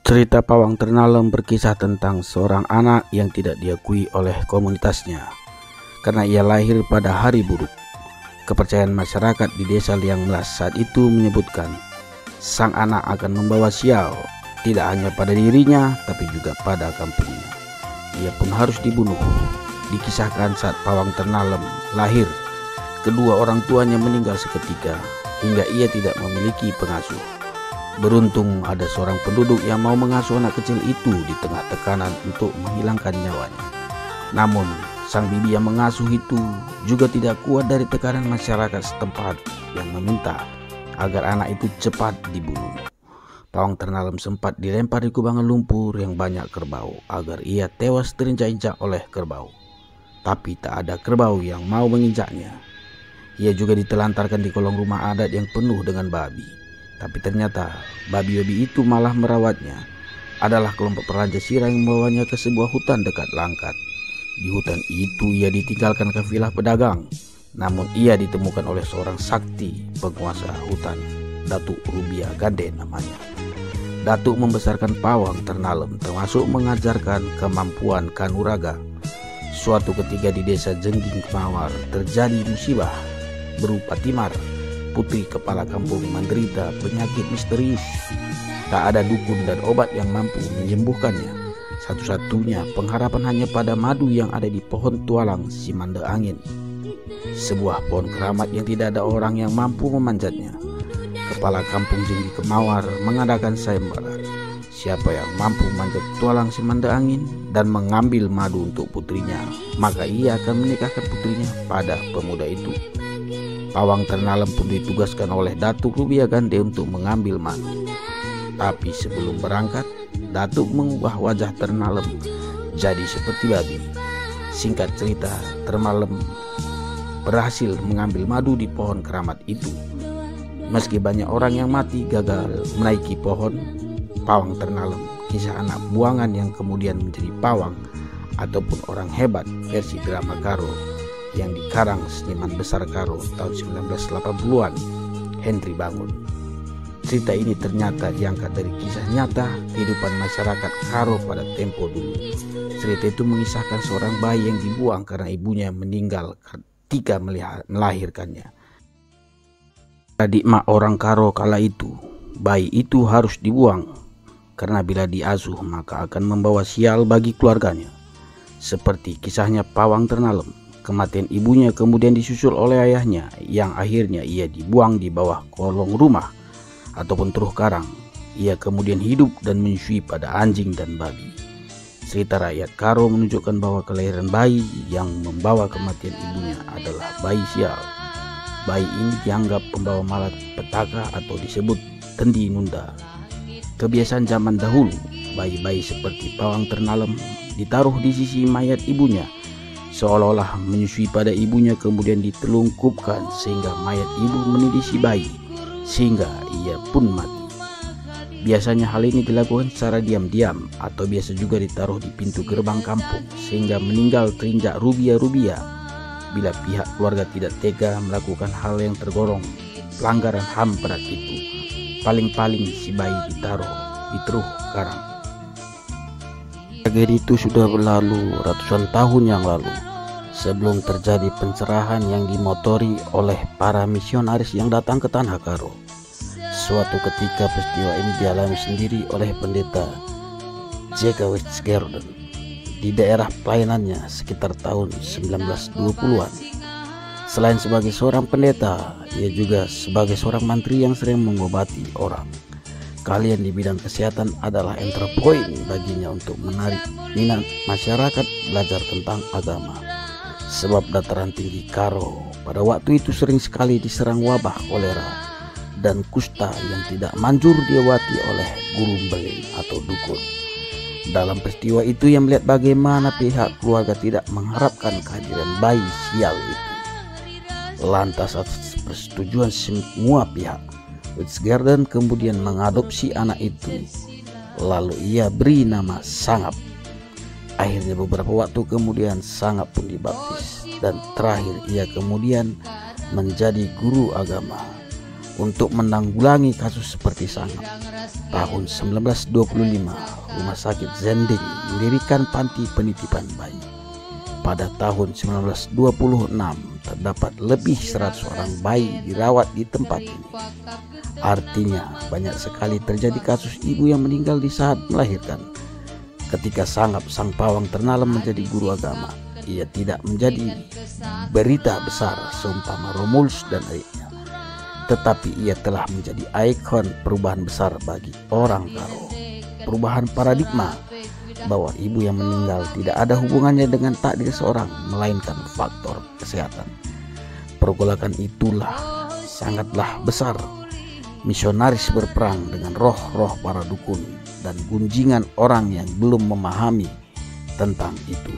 Cerita Pawang Ternalem berkisah tentang seorang anak yang tidak diakui oleh komunitasnya karena ia lahir pada hari buruk. Kepercayaan masyarakat di desa Liang Melas saat itu menyebutkan sang anak akan membawa sial tidak hanya pada dirinya tapi juga pada kampungnya. Ia pun harus dibunuh. Dikisahkan saat Pawang Ternalem lahir, kedua orang tuanya meninggal seketika hingga ia tidak memiliki pengasuh. Beruntung ada seorang penduduk yang mau mengasuh anak kecil itu di tengah tekanan untuk menghilangkan nyawanya. Namun sang bibi yang mengasuh itu juga tidak kuat dari tekanan masyarakat setempat yang meminta agar anak itu cepat dibunuh. Pawang Ternalem sempat dilempar di kubangan lumpur yang banyak kerbau agar ia tewas terinjak-injak oleh kerbau. Tapi tak ada kerbau yang mau menginjaknya. Ia juga ditelantarkan di kolong rumah adat yang penuh dengan babi. Tapi ternyata babi-babi itu malah merawatnya. Adalah kelompok peraja Sirah yang membawanya ke sebuah hutan dekat Langkat. Di hutan itu ia ditinggalkan kafilah pedagang. Namun ia ditemukan oleh seorang sakti penguasa hutan, Datuk Rubia Gande namanya. Datuk membesarkan Pawang Ternalem termasuk mengajarkan kemampuan kanuraga. Suatu ketika di desa Jengging Kemawar terjadi musibah berupa Timar. Putri kepala kampung menderita penyakit misterius. Tak ada dukun dan obat yang mampu menyembuhkannya. Satu-satunya pengharapan hanya pada madu yang ada di pohon tualang si Manda Angin. Sebuah pohon keramat yang tidak ada orang yang mampu memanjatnya. Kepala kampung Jenggi Kemawar mengadakan sayembara. Siapa yang mampu memanjat tualang si Manda Angin dan mengambil madu untuk putrinya, maka ia akan menikahkan putrinya pada pemuda itu. Pawang Ternalem pun ditugaskan oleh Datuk Rubia Gande untuk mengambil madu. Tapi sebelum berangkat, Datuk mengubah wajah Ternalem jadi seperti babi. Singkat cerita, Ternalem berhasil mengambil madu di pohon keramat itu. Meski banyak orang yang mati gagal menaiki pohon, Pawang Ternalem, kisah anak buangan yang kemudian menjadi pawang ataupun orang hebat versi drama Karo yang dikarang seniman besar Karo tahun 1980-an, Henry Bangun. Cerita ini ternyata diangkat dari kisah nyata kehidupan masyarakat Karo pada tempo dulu. Cerita itu mengisahkan seorang bayi yang dibuang karena ibunya meninggal ketika melahirkannya. Adik mak orang Karo kala itu, bayi itu harus dibuang karena bila diasuh maka akan membawa sial bagi keluarganya. Seperti kisahnya Pawang Ternalem. Kematian ibunya kemudian disusul oleh ayahnya yang akhirnya ia dibuang di bawah kolong rumah ataupun teruh karang. Ia kemudian hidup dan menyusui pada anjing dan babi. Cerita rakyat Karo menunjukkan bahwa kelahiran bayi yang membawa kematian ibunya adalah bayi sial. Bayi ini dianggap pembawa malapetaka atau disebut Tendi Nunda. Kebiasaan zaman dahulu, bayi-bayi seperti Pawang Ternalem ditaruh di sisi mayat ibunya seolah-olah menyusui pada ibunya, kemudian ditelungkupkan sehingga mayat ibu menidisi bayi sehingga ia pun mati. Biasanya hal ini dilakukan secara diam-diam atau biasa juga ditaruh di pintu gerbang kampung sehingga meninggal terinjak rubia-rubia. Bila pihak keluarga tidak tega melakukan hal yang tergolong pelanggaran HAM berat itu, paling-paling si bayi ditaruh di teruh karang. Tragedi itu sudah berlalu ratusan tahun yang lalu, sebelum terjadi pencerahan yang dimotori oleh para misionaris yang datang ke Tanah Karo. Suatu ketika peristiwa ini dialami sendiri oleh pendeta J.K. Westgerden di daerah pelayanannya sekitar tahun 1920-an. Selain sebagai seorang pendeta, ia juga sebagai seorang mantri yang sering mengobati orang. Kalian di bidang kesehatan adalah entry point baginya untuk menarik minat masyarakat belajar tentang agama. Sebab dataran tinggi Karo pada waktu itu sering sekali diserang wabah kolera dan kusta yang tidak manjur diobati oleh guru beling atau dukun. Dalam peristiwa itu yang melihat bagaimana pihak keluarga tidak mengharapkan kehadiran bayi sial itu. Lantas atas persetujuan semua pihak, Westgerden kemudian mengadopsi anak itu, lalu ia beri nama Sangap. Akhirnya beberapa waktu kemudian Sangap pun dibaptis dan terakhir ia kemudian menjadi guru agama. untuk menanggulangi kasus seperti Sangap. Tahun 1925, Rumah Sakit Zending mendirikan panti penitipan bayi. Pada tahun 1926, terdapat lebih 100 orang bayi dirawat di tempat ini. Artinya, banyak sekali terjadi kasus ibu yang meninggal di saat melahirkan. Ketika Sangap sang pawang ternalam menjadi guru agama, ia tidak menjadi berita besar seumpama Romulus dan adiknya, tetapi ia telah menjadi ikon perubahan besar bagi orang Karo. Perubahan paradigma bahwa ibu yang meninggal tidak ada hubungannya dengan takdir seorang, melainkan faktor kesehatan. Pergolakan itulah sangatlah besar. Misionaris berperang dengan roh-roh para dukun dan gunjingan orang yang belum memahami tentang itu.